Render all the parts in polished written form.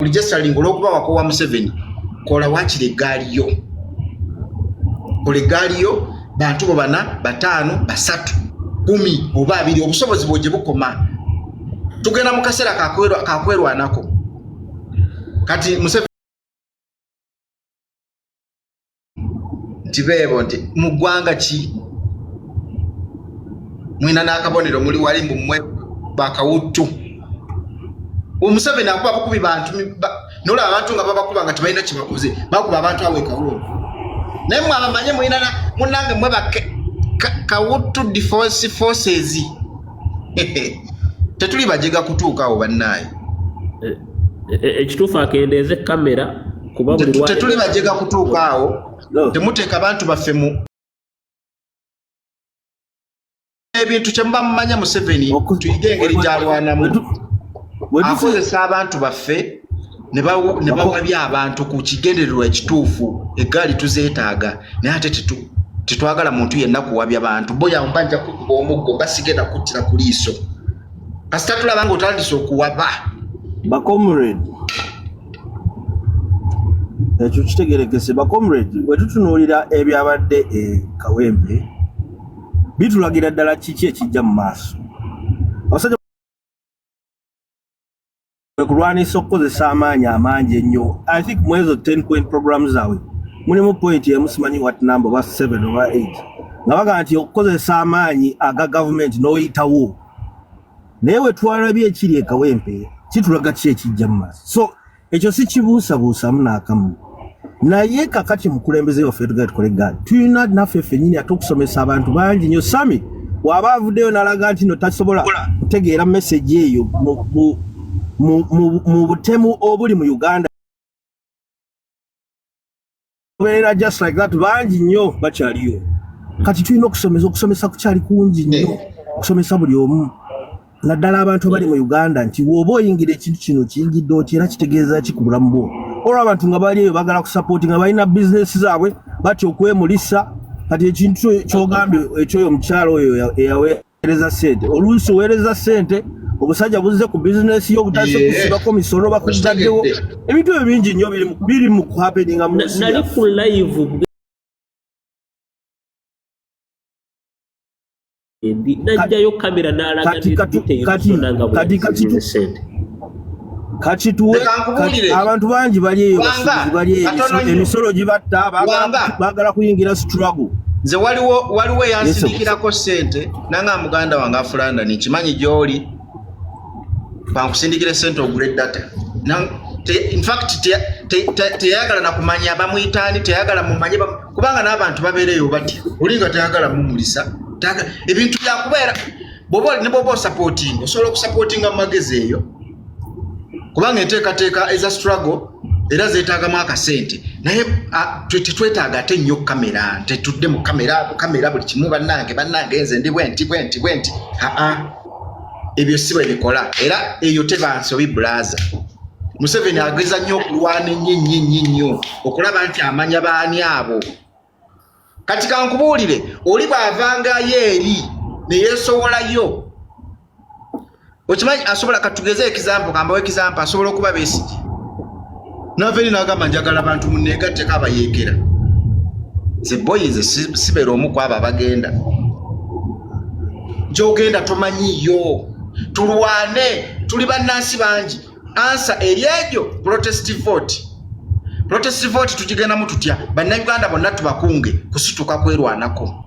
Registering olwokuba wakowa Museveni kola wakire eggaaliyo. Kola eggaaliyo bantu bo bana bataano basatu 10 oba 2 obusobozi bw'ogye bukoma. Tugenda mu kaseera kakwerwanako. Kati Museveni tibebo nti mu ggwanga ki mwina n'akabonero muli wali mmwe bakawuttu. Museveni akuba bakubi bantu nola abantu nga babakuba nga tebalina kibakoze bakuba abantu awe kawulo. Naye mwe abamanye mwina munange mwe kawuttu defense forces. Tetuli bajega kutuukawo bannaye. Ekituufu akendeeze kamera kuba buli wali tetuli bajega kutuukawo. Temuteeka abantu baffe mu ebintu kye muba mumanya Museveni tuyige engeri gy'alwanamu. Akozesa abantu baffe ne bawabya abantu ku kigendererwa ekituufu eggaali tuzeetaaga naye ate tetwagala muntu yenna kuwabya abantu boya mbanja kukuba omuggo basigenda kuttira ku liiso kasita tulaba nga otandise okuwaba bakomrade ekyo kitegerekese bakomrade bwe tutunuulira ebyabadde Kawempe bitulagira ddala kiki ekijja mu maaso kulwanisa okukozesa amaanyi amangi ennyo. I think mu ezo 10-point programs zaabwe mulimu point emu simanyi what number oba 7 oba 8 nga baga nti okukozesa amaanyi aga government n'oyitawo naye we twalabye ekiri e Kawempe kitulaga ki ekijja mu maaso. So ekyo si kibuusabuusamu n'akamu naye kakati mukulembeze waffe tugenda tukole eggaali tulina naffe ffennyini ate okusomesa abantu bangi nnyo. Sammy waba avuddeyo n'alaga nti no tasobola kutegeera message eyo mu butemu obuli mu Uganda obeera just like that bangi nnyo bakyaliyo. Kati tulina okusomesa kukyali kungi nnyo okusomesa buli omu naddala abantu abali mu Uganda nti woba oyingira ekintu kino kiyingidde oti era kitegeeza ki ku bulamu bwo. Olwo abantu nga bali eyo bagala kusapoti nga balina bizinesi zaabwe batya okwemulisa. Kati ekintu kyogambye ekyoyo omukyalo oyo eyaweereza ssente oluusi oweereza ssente obusajja buzze ku bizinesi y'obutase kusibako misolo bakudaddewo ebintu ebyo bingi nnyo biri mu happeninga mu nsi nali ku live najjayo kamera n'alaga kati tuwe abantu bangi bali eyo bali emisolo gibatta baagala kuyingira struggle. Nze waliwo yansindikirako ssente nanga muganda wange afulanda nikimanyi gy'oli bankusindikira ssente ogule data. In fact teyagala nakumanya bamuyitaani teyagala mumanye kubanga n'abantu babeereyo bati olinga teyagala mumulisa ebintu byakubeera bwoba osupporting osobola okusupportinga mu magezi eyo kubanga enteekateeka eza struggle era zeetaagamu akasente naye tetwetaaga ate nnyo kamera tetudde mu kamera buli kimu bannange nze ndi bwenti ebyo si bwe bikola era eyo tebansobi bulaza. Museveni ageza nnyo okulwana ennyo okulaba nti amanya baani abo. Kati kankubuulire oli bw'avangayo eri ne yeesowolayo okimanyi asobola katugeze ekizampo kambawo ekizampo asobola okuba Besigye naveri n'agamba njagala abantu munneegatteko abayeekera ze boyize sibeera omu ku abo abagenda gy'ogenda tomanyiyo tulwane tuli bannansi bangi ansa eri egyo protest vote tugigendamu tutya bannayuganda bonna tubakunge kusituka kwerwanako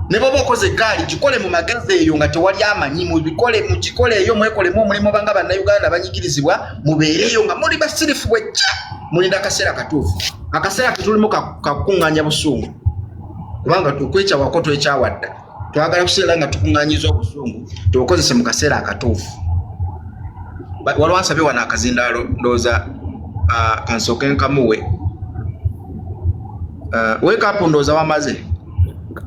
ne bwoba okoze eggaali gikole mu magezi eyo nga tewali amanyi mugikole eyo mwekolemu omulimu banga bannayuganda banyigirizibwa mubeereyo nga muli basirifu bwejja mulinda akaseera katuufu akaseera ketulimu kakuŋŋaanya busungu kubanga tukwekyawaako twekyawadda twagala kuseera nga tukuŋŋaanyiza obusungu tubukozese mu kaseera akatuufu. Waliwo ansabye wano akazindaalo ndowooza kansooke nkamuwe wake up ndowooza wamaze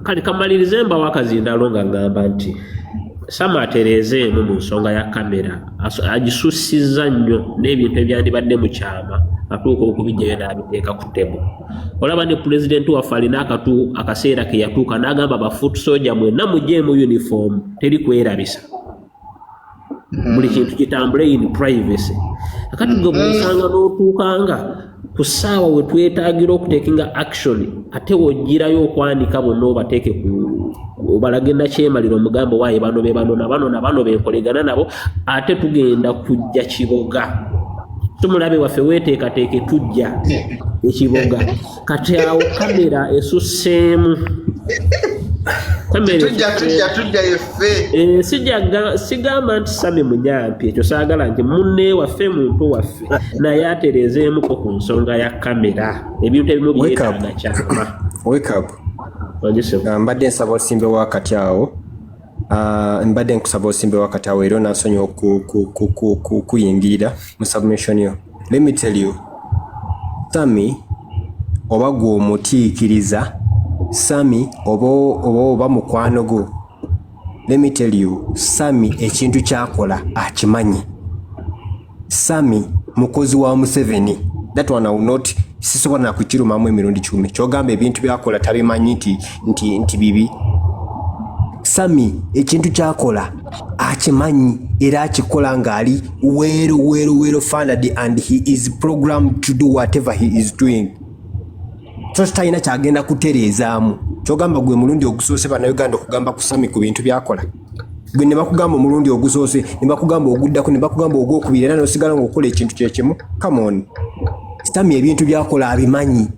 kali kamalirize mbawo akazindaalo nga ngamba nti Sammy atereezeemu mu nsonga ya kamera agisussizza nnyo n'ebintu ebyandibadde mu kyama atuuka okubijjayo n'abiteeka ku ttebo. Olaba ne pulezidenti waffe alina akaseera ke yatuuka n'agamba bafuutu soja mwenna mujje mu uniform teri kwerabisa buli kintu kitambule in privacy. akati gwe bw'osanga n'otuukanga ku ssaawa we twetaagira okutekinga action ate wogirayo okwanika bonna obateeke obalage nakyemalira omugambo waaye bano be bano na bano benkolegana nabo ate tugenda kujja Kiboga tumulabe waffe weteekateeke tujja ekiboga kati awo kamera esusseemu tujja yeffe sigamba nti Sammy munyampi ekyo saagala nti munne waffe muntu waffe naye atereezeemuko ku nsonga ya kamera ebintu ebimu byetaaga kyama mbadde nsaba osimbe wakati awo mbadde nkusaba osimbe wakati awo era nansonyiwa okuyingirira mu submission yo. Let me tell you, Sammy oba gwe omutiikiriza, Sammy oba mukwano go, let me tell you, Sammy ekintu kyakola akimanyi. Sammy mukozi wa Museveni, that one I will not sisobola nakukirumamu emirundi 10 kyogamba ebintu byakola tabimanyi nti bibi. Sammy ekintu kyakola akimanyi era akikola ng'ali well funded and he is programmed to do whatever he is doing. So talina kyagenda kutereezaamu kyogamba gwe mulundi ogusoose bannayuganda okugamba ku Sammy ku bintu byakola gwe ne bakugamba omulundi ogusoose ne bakugamba oguddako ne bakugamba ogwokubiri era n'osigala ng'okola ekintu kyekimu. Come on, Sammy ebintu byakola abimanyi.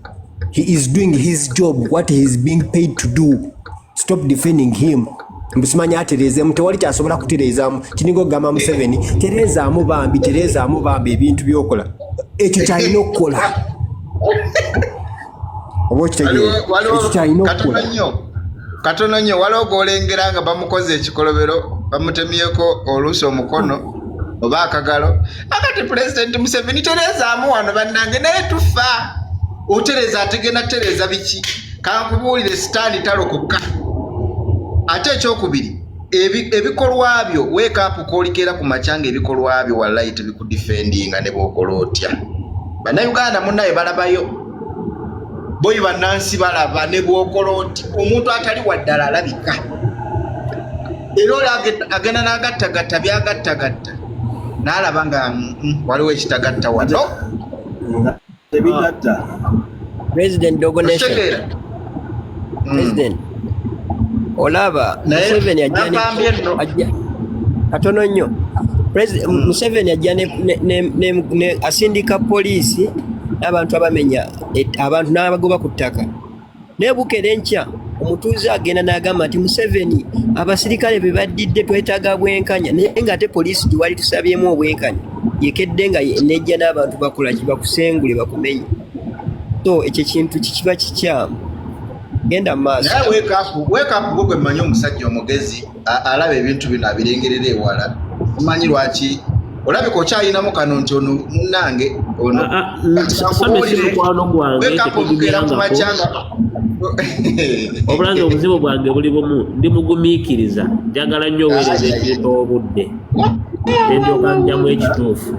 He is doing his job, what he is being paid to do. Stop defending him. Mbusimanya atereezeemu tewali kyasobola kutereezaamu kininga okugamba Museveni tereezaamu bambi ebintu byokola ekyo kyalina okukola oba okitegeera ekyo kyalina okukola. Katono nnyo waliwo gw'olengera nga bamukoze ekikolobero bamutemyeko oluusi omukono oba akagalo akati Pulezidenti Museveni tereezaamu wano bannange naye tufa otereeza ategenda tereeza biki kankubuulire sitaani talokoka. Ate ekyokubiri ebikolwa byo wake up kolikera ku machanga ebikolwa byo wallahi tebikudefendinga ne bwokola otya. Bannayuganda munnaye balabayo boyi bannansi balaba ne bwokola otya omuntu atali waddala alabika era oli agenda n'agattagatta byagattagatta n'alaba nga waliwo ekitagatta wano tebigatta. President Dogo Nation President olaba Museveni ajja katono nnyo. Museveni ajja ne asindika poliisi n'abantu abamenya abantu n'abagoba ku ttaka nebukera enkya omutuuze agenda n'agamba nti Museveni abasirikale be baddidde twetaaga bwenkanya naye ng'ate poliisi giwali tusabyemu obwenkanya yekedde nga nejja n'abantu bakola kibakusengule bakumenye. So ekyo kintu kikiba kikyamu genda maaso. Wake up gwe mmanyi omusajja omugezi alaba ebintu bino abirengerera ewala manyi lwaki olabika okyayinamu kano nti ono munnange ono obulanzi obuzibu bwange buli bumu ndi mugumiikiriza njagala nnyo oweereza ekintu obudde nendyoka njamu ekituufu.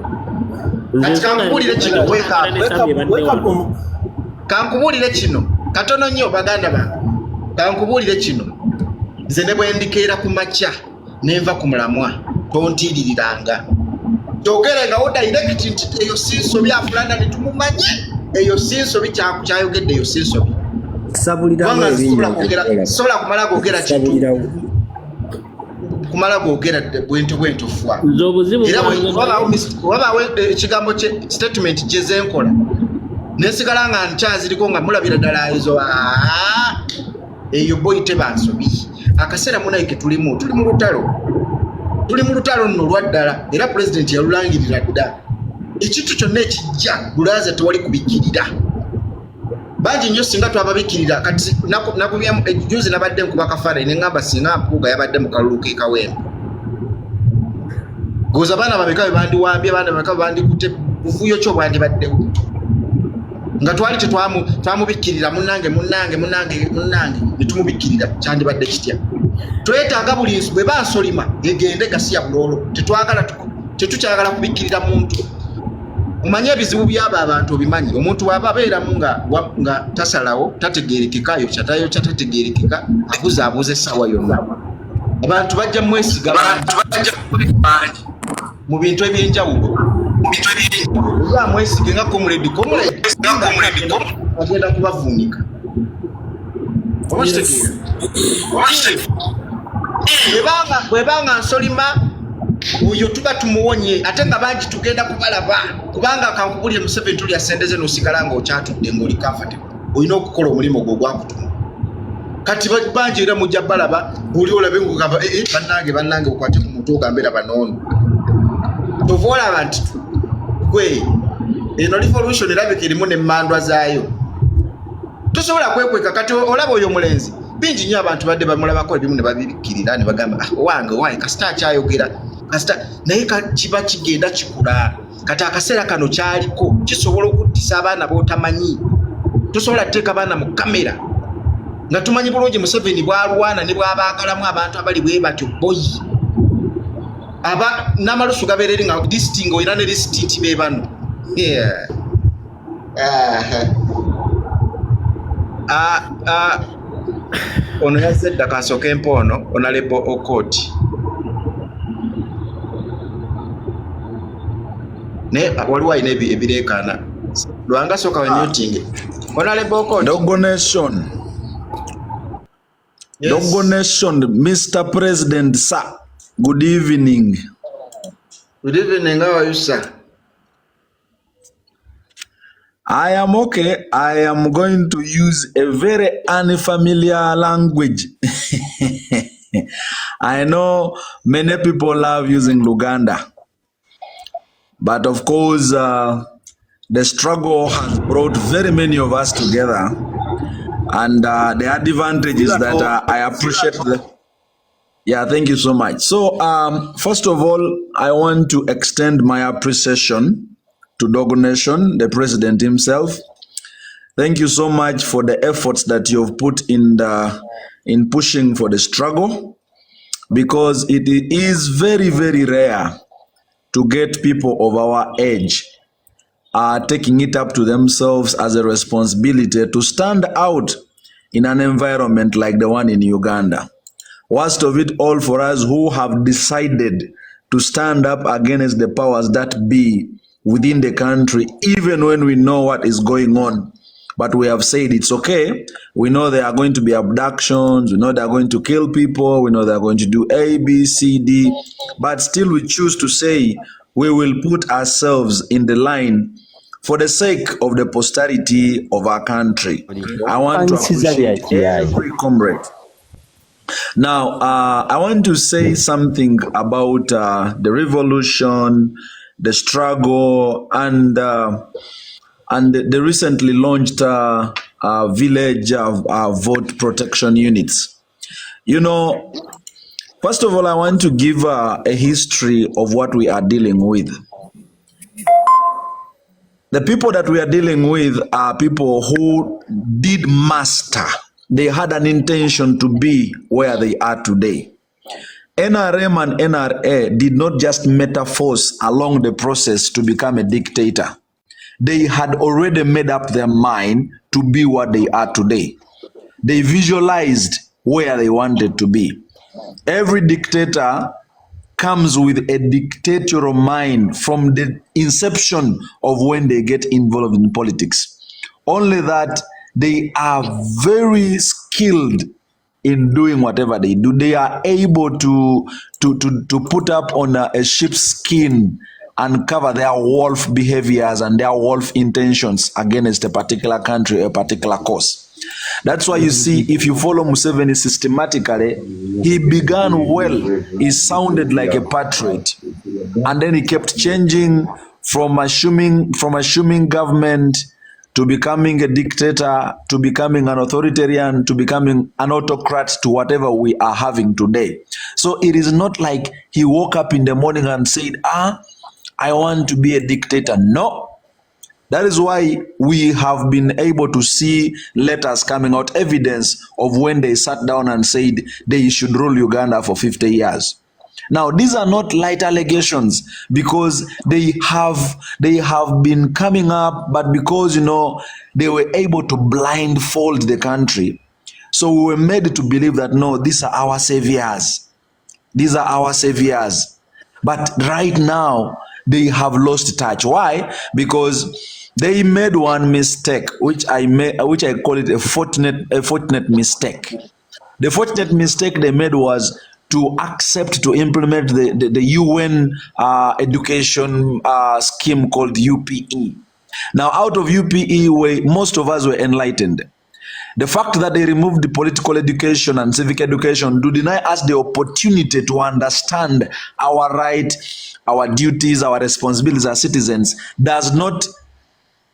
Kankubuulire kino katono nnyo baganda bange kankubuulire kino nze ne bwendikeera ku makya nenva ku mulamwa tontiiririranga togerenga wo direct nti eyo sinsobi afulanda netumumanyi eyo sinsobi kyayogedde eyo sinsobi sobola kumala googera kintu kumala googera bwentu fwa era wabaawo ekigambo kye statement gyezenkola nesigala nga nkyaziriko nga mulabira ddala ezo eyo boyi tebansobi akaseera munaike tuli mu lutalo nno lwaddala era pulezidenti yalulangirira dda ekintu kyonna ekijja lulaza tewali kubikkirira bangi nnyo singa twababikirira kati nakubyamu ejuzi nabadde nkuba kafaananyi neŋŋamba singa mpuuga yabadde mu kalulu k'ekawempe goza baana bameka be bandiwambye baana bameka be bandikutte buvuyo kyo bwandibaddewo nga twali twamubikkirira munnange netumubikkirira kyandibadde kitya. Twetaaga buli bwe bansolima egende gasiya buloolo tetukyagala kubikkirira muntu. Omanye ebizibu byaba abantu obimanyi omuntu bw'aba abeeramu nga tasalawo tategeerekeka yokyatayo kyatategeerekeka abuzaabuza essaawa yonna abantu bajja mwesiga mu bintu ebyenjawulo Oba mwesige nga comrade agenda kubavuunika. Bwebanga nsolima oyo tuba tumuwonye ate nga bangi tugenda kubalaba kubanga kankubulire Museveni tuli asendeze n'osigala ng'okyatudde ng'oli comfortable olina okukola omulimu gwo gwakutuma. Kati bangi era mujja balaba buli olabe ngugamba bannange okwate ku muntu ogambe laba noono tova olaba nti gwe eno revolution erabika erimu n'emmandwa zaayo tosobola kwekweka. Kati olaba oyo omulenzi bingi nnyo abantu badde bamulabako ebimu ne babikkirira ne bagamba wange kasita akyayogera kasita naye kiba kigenda kikula. Kati akaseera kano kyaliko kisobola okuttisa abaana b'otamanyi. Tosobola kuteeka baana mu kamera nga tumanyi bulungi Museveni bwalwana ne bwabaagalamu abantu abali bwe batyo boyi aba n'amalusu gabeera eri nga disiti ng'olina ne disiti nti be bano. Ono yazze edda kansooka empoono Honorable Okoti ne waliwo alina ebireekaana lwanga sooka wemuting Honorable Okoti Dogo Nation. Yes. Dogo Nation, Mr. President, sir. Good evening. Good evening, how are you, sir? I am okay. I am going to use a very unfamiliar language. I know many people love using Luganda. But of course, the struggle has brought very many of us together. And the advantage is that I appreciate Yeah, thank you so much. So, first of all, I want to extend my appreciation to Dogo Nation, the president himself. Thank you so much for the efforts that you've put in pushing for the struggle, because it is very, very rare to get people of our age taking it up to themselves as a responsibility to stand out in an environment like the one in Uganda. Worst of it all for us who have decided to stand up against the powers that be within the country, even when we know what is going on. But we have said it's okay. We know there are going to be abductions. We know they are going to kill people. We know they are going to do A, B, C, D. But still we choose to say we will put ourselves in the line for the sake of the posterity of our country. I want to appreciate every comrade. Now, I want to say something about the revolution, the struggle, and the recently launched village vote protection units. You know, first of all, I want to give a history of what we are dealing with. The people that we are dealing with are people who did master. They had an intention to be where they are today. NRM and NRA did not just metaphors along the process to become a dictator. They had already made up their mind to be what they are today. They visualized where they wanted to be. Every dictator comes with a dictatorial mind from the inception of when they get involved in politics. Only that they are very skilled in doing whatever they do. They are able to put up on a sheep's skin and cover their wolf behaviors and their wolf intentions against a particular country, a particular cause. That's why you see, if you follow Museveni systematically, he began well. He sounded like a patriot, and then he kept changing from assuming government to becoming a dictator, to becoming an authoritarian, to becoming an autocrat, to whatever we are having today. So it is not like he woke up in the morning and said, I want to be a dictator. No. That is why we have been able to see letters coming out, evidence of when they sat down and said they should rule Uganda for 50 years. Now, these are not light allegations, because they have been coming up, but because, you know, they were able to blindfold the country. So we were made to believe that, no, these are our saviors. These are our saviors. But right now, they have lost touch. Why? Because they made one mistake, which I call it a fortunate mistake. The fortunate mistake they made was to accept to implement the UN education scheme called UPE. Now, out of UPE, most of us were enlightened. The fact that they removed the political education and civic education to deny us the opportunity to understand our right, our duties, our responsibilities as citizens does not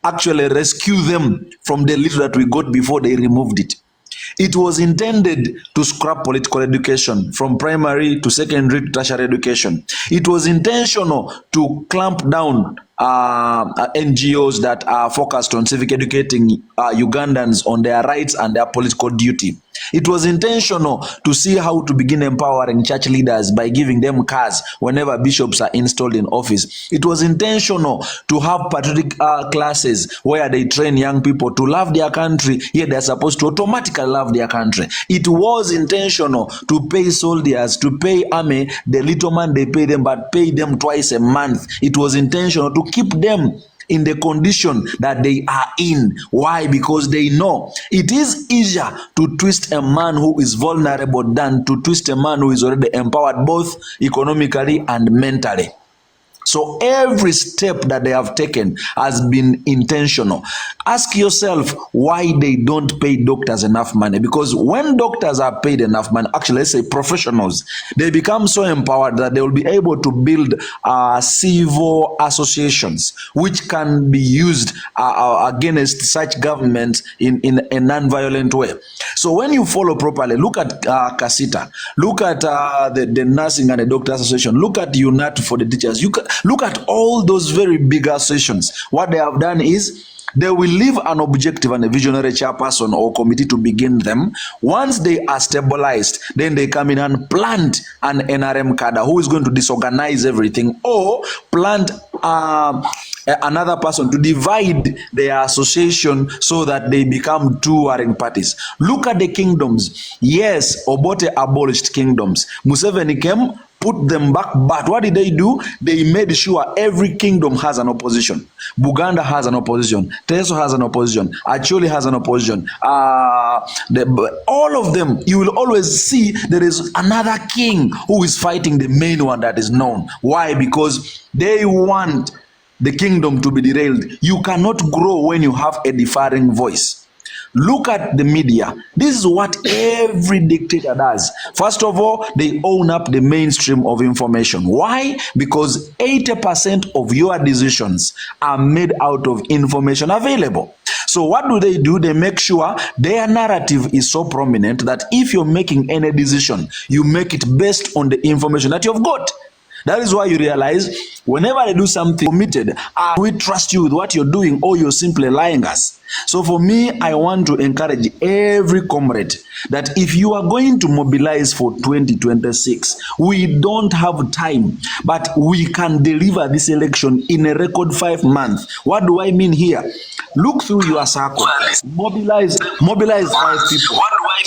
actually rescue them from the little that we got before they removed it. It was intended to scrap political education from primary to secondary to tertiary education. It was intentional to clamp down NGOs that are focused on civic educating Ugandans on their rights and their political duty. It was intentional to see how to begin empowering church leaders by giving them cars whenever bishops are installed in office. It was intentional to have patriotic classes where they train young people to love their country, yet they're supposed to automatically love their country. It was intentional to pay soldiers, to pay army the little man they pay them, but pay them twice a month. It was intentional to keep them in the condition that they are in. Why? Because they know it is easier to twist a man who is vulnerable than to twist a man who is already empowered both economically and mentally. So every step that they have taken has been intentional. Ask yourself why they don't pay doctors enough money. Because when doctors are paid enough money, actually let's say professionals, they become so empowered that they will be able to build civil associations which can be used against such governments in a non-violent way. So when you follow properly, look at Kasita, look at the nursing and the doctor association, look at UNAT for the teachers, look at all those very big associations. What they have done is they will leave an objective and a visionary chairperson or committee to begin them. Once they are stabilized, then they come in and plant an NRM cadre who is going to disorganize everything, or plant another person to divide their association so that they become two warring parties. Look at the kingdoms. Yes, Obote abolished kingdoms. Museveni came, put them back, but what did they do? They made sure every kingdom has an opposition. Buganda has an opposition. Teso has an opposition. Acholi has an opposition. All of them, you will always see there is another king who is fighting the main one that is known. Why? Because they want the kingdom to be derailed. You cannot grow when you have a differing voice. Look at the media. This is what every dictator does. First of all, they own up the mainstream of information. Why? Because 80% of your decisions are made out of information available. So what do? They make sure their narrative is so prominent that if you're making any decision, you make it based on the information that you've got. That is why you realize whenever they do something committed, we trust you with what you're doing, or you're simply lying us. So for me, I want to encourage every comrade that if you are going to mobilize for 2026, we don't have time, but we can deliver this election in a record 5 months. What do I mean here? Look through your circle. Mobilize 5 people.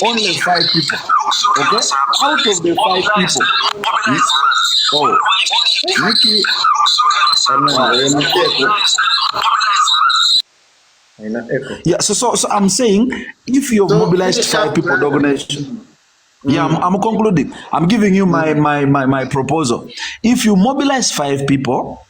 Only 5 people. Okay? Out of the 5 people. Oh, Nikki. Yeah, so I'm saying if you've mobilized 5 people, the organization. Yeah, I'm concluding. I'm giving you my proposal. If you mobilize 5 people,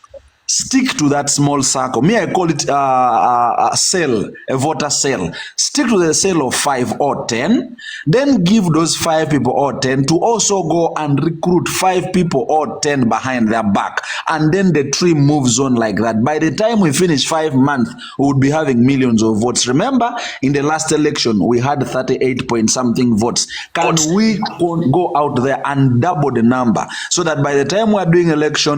stick to that small circle. Me, I call it a cell, a voter cell. Stick to the cell of 5 or 10. Then give those 5 people or 10 to also go and recruit 5 people or 10 behind their back. And then the tree moves on like that. By the time we finish 5 months, we would be having millions of votes. Remember, in the last election, we had 38 point something votes. Can we go out there and double the number so that by the time we are doing election,